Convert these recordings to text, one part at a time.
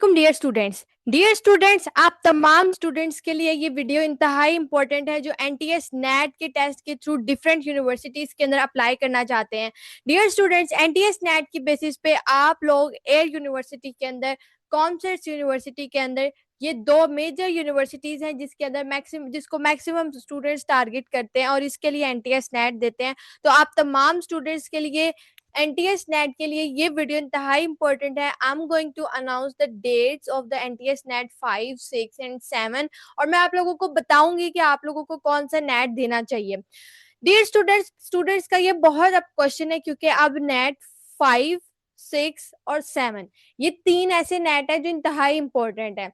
Dear students, आप तमाम students के लिए ये वीडियो इंतहाई इंपॉर्टेंट है जो एनटीएस नेट के टेस्ट के थ्रू डिफरेंट यूनिवर्सिटीज के अंदर अप्लाई करना चाहते हैं। डियर स्टूडेंट्स, एनटीएस नेट की बेसिस पे आप लोग एयर यूनिवर्सिटी के अंदर, कॉमर्स यूनिवर्सिटी के अंदर, ये दो मेजर यूनिवर्सिटीज हैं जिसको मैक्सिमम स्टूडेंट्स टारगेट करते हैं और इसके लिए एनटीएस नेट देते हैं। तो आप तमाम स्टूडेंट्स के लिए एनटीएस नेट के लिए ये वीडियो इंतहाई इंपॉर्टेंट है। I am going to announce the dates of the NTS NET 5, 6 and 7 और मैं आप लोगों को बताऊंगी कि आप लोगों को कौन सा नेट देना चाहिए। डियर स्टूडेंट्स का ये बहुत अब क्वेश्चन है क्योंकि अब नेट 5, 6 और 7 ये तीन ऐसे नेट है जो इंतहाई इंपॉर्टेंट है।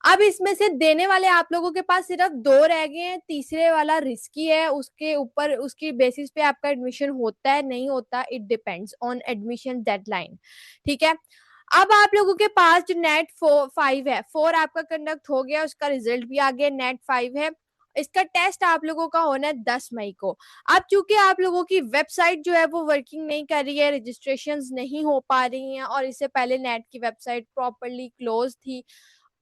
अब इसमें से देने वाले आप लोगों के पास सिर्फ दो रह गए हैं। तीसरे वाला रिस्की है, उसके ऊपर उसकी बेसिस पे आपका एडमिशन होता है नहीं होता, it depends on admission deadline. ठीक है, अब आप लोगों के पास जो नेट 5 है, 4 आपका कंडक्ट हो गया, उसका रिजल्ट भी आ गया। नेट 5 है, इसका टेस्ट आप लोगों का होना है 10 मई को। अब चूंकि आप लोगों की वेबसाइट जो है वो वर्किंग नहीं कर रही है, रजिस्ट्रेशंस नहीं हो पा रही हैं और इससे पहले नेट की वेबसाइट प्रॉपरली क्लोज थी,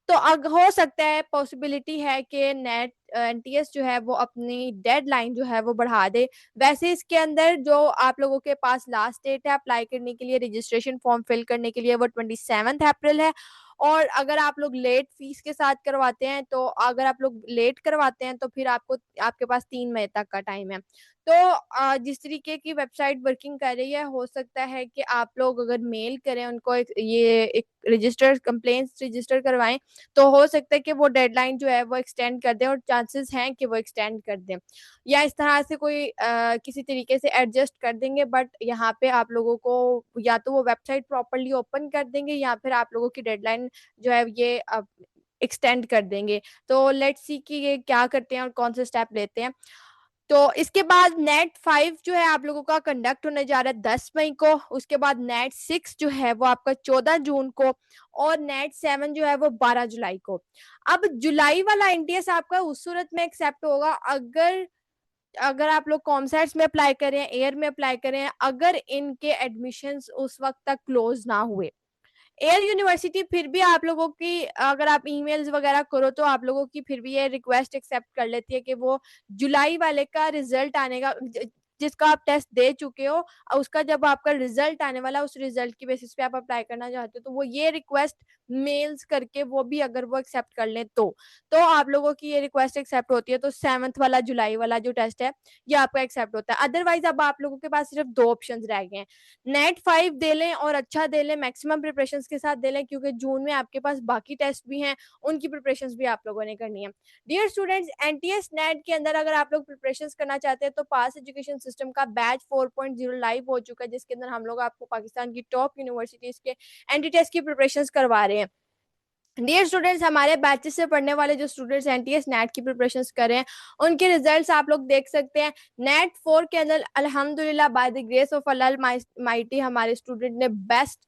तो हो सकता है, पॉसिबिलिटी है कि नेट एनटीएस जो है वो अपनी डेडलाइन जो है वो बढ़ा दे। वैसे इसके अंदर जो आप लोगों के पास लास्ट डेट है अप्लाई करने के लिए, रजिस्ट्रेशन फॉर्म फिल करने के लिए, वो 27 अप्रैल है। और अगर आप लोग लेट फीस के साथ करवाते हैं, तो अगर आप लोग लेट करवाते हैं तो फिर आपके पास 3 मई तक का टाइम है। तो जिस तरीके की वेबसाइट वर्किंग कर रही है, हो सकता है कि आप लोग अगर मेल करें उनको, एक रजिस्टर कंप्लेंट्स रजिस्टर करवाएं, तो हो सकता है कि वो डेडलाइन जो है वो एक्सटेंड कर दें और चांसेस हैं कि वो एक्सटेंड कर दें या इस तरह से कोई किसी तरीके से एडजस्ट कर देंगे। बट यहाँ पे आप लोगों को या तो वो वेबसाइट प्रॉपरली ओपन कर देंगे या फिर आप लोगों की डेडलाइन जो है ये एक्सटेंड कर देंगे। तो लेट्स सी कि ये क्या करते हैं और कौन से स्टेप लेते हैं। तो इसके बाद नेट 5 जो है आप लोगों का कंडक्ट होने जा रहा है 10 मई को। उसके बाद नेट 6 जो है वो आपका 14 जून को और नेट 7 जो है वो 12 जुलाई को। अब जुलाई वाला एनटीएस आपका उस सूरत में एक्सेप्ट होगा अगर अगर आप लोग कॉमसर्ट्स में अप्लाई करें, एयर में अप्लाई करें, अगर इनके एडमिशंस उस वक्त तक क्लोज ना हुए। एयर यूनिवर्सिटी फिर भी आप लोगों की, अगर आप ईमेल्स वगैरह करो तो आप लोगों की फिर भी ये रिक्वेस्ट एक्सेप्ट कर लेती है कि वो जुलाई वाले का रिजल्ट आने का, जिसका आप टेस्ट दे चुके हो और उसका जब आपका रिजल्ट आने वाला, उस रिजल्ट की बेसिस पे आप अप्लाई करना चाहते हो, तो वो ये रिक्वेस्ट मेल्स करके वो भी अगर वो एक्सेप्ट कर लें तो आप लोगों की ये रिक्वेस्ट एक्सेप्ट होती है। तो 7 वाला जुलाई वाला जो टेस्ट है ये आपका एक्सेप्ट होता है। अदरवाइज अब आप लोगों के पास सिर्फ 2 ऑप्शन रह गए हैं। नेट 5 दे लें और अच्छा दे लें, मैक्सिमम प्रिपरेशन के साथ दे लें, क्योंकि जून में आपके पास बाकी टेस्ट भी हैं, उनकी प्रिपरेशन भी आप लोगों ने करनी है। डियर स्टूडेंट्स, एनटीएस नेट के अंदर अगर आप लोग प्रिपरेशन करना चाहते हैं तो पास एजुकेशन सिस्टम का बैच 4.0 लाइव हो चुका है, जिसके अंदर हम लोग आपको पाकिस्तान की टॉप यूनिवर्सिटीज के एनटीएस की प्रिपरेशन करवा रहे हैं। डियर स्टूडेंट्स, हमारे बैचेस से पढ़ने वाले जो स्टूडेंट्स एनटीएस नेट की प्रिपरेशन कर रहे हैं, उनके रिजल्ट्स आप लोग देख सकते हैं। नेट 4 के अंदर अल्हम्दुलिल्लाह by the grace of Allah mighty हमारे स्टूडेंट ने बेस्ट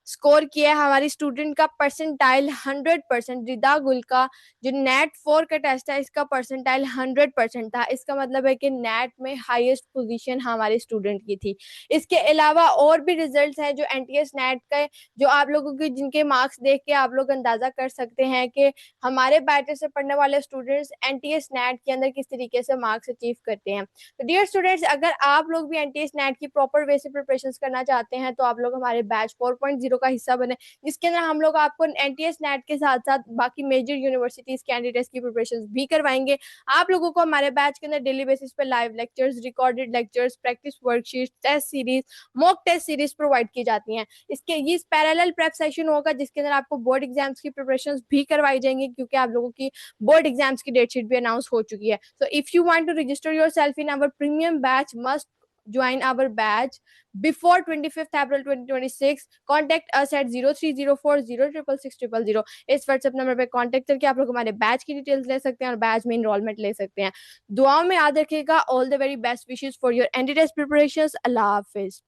स्कोर किया है। हमारी स्टूडेंट का परसेंटाइल 100%, रिदा गुल का जो नेट 4 का टेस्ट है इसका परसेंटाइल 100% था। इसका मतलब है कि नेट में हाईएस्ट पोजीशन हमारे स्टूडेंट की थी। इसके अलावा और भी रिजल्ट्स हैं जो एनटीएस नेट का, जो आप लोगों के जिनके मार्क्स देख के आप लोग अंदाजा कर सकते हैं कि हमारे बैचेस से पढ़ने वाले स्टूडेंट्स एनटीएस नेट के अंदर किस तरीके से मार्क्स अचीव करते हैं। तो डियर स्टूडेंट्स, अगर आप लोग भी एनटीएस नेट की प्रॉपर वे से प्रिपरेशन करना चाहते हैं तो आप लोग हमारे बैच 4.0 का हिस्सा बने, जिसके अंदर हम लोग आपको एनटीएस नेट के साथ साथ बाकी मेजर यूनिवर्सिटीज कैंडिडेट्स की प्रिपरेशन भी करवाएंगे। आप लोगों को हमारे बैच के अंदर डेली बेसिस पे live lectures, recorded lectures, practice worksheet, test series, mock test series provide की जाती हैं। इसके ये पैरेलल प्रेप सेशन होगा जिसके अंदर आपको बोर्ड एग्जाम्स की प्रिपरेशन भी करवाई जाएंगी, क्योंकि आप लोगों की बोर्ड एग्जाम्स की डेट शीट भी अनाउंस हो चुकी है। So if you want to register yourself in our premium batch, must join our batch before 25th April 2026. Contact us at 0304066600। इस व्हाट्सएप नंबर पे कांटेक्ट करके आप लोग हमारे बैच की डिटेल्स ले सकते हैं और बैच में इनरोलमेंट ले सकते हैं। दुआओं में याद रखिएगा। All the very best wishes for your NTS preparations. Allah Hafiz.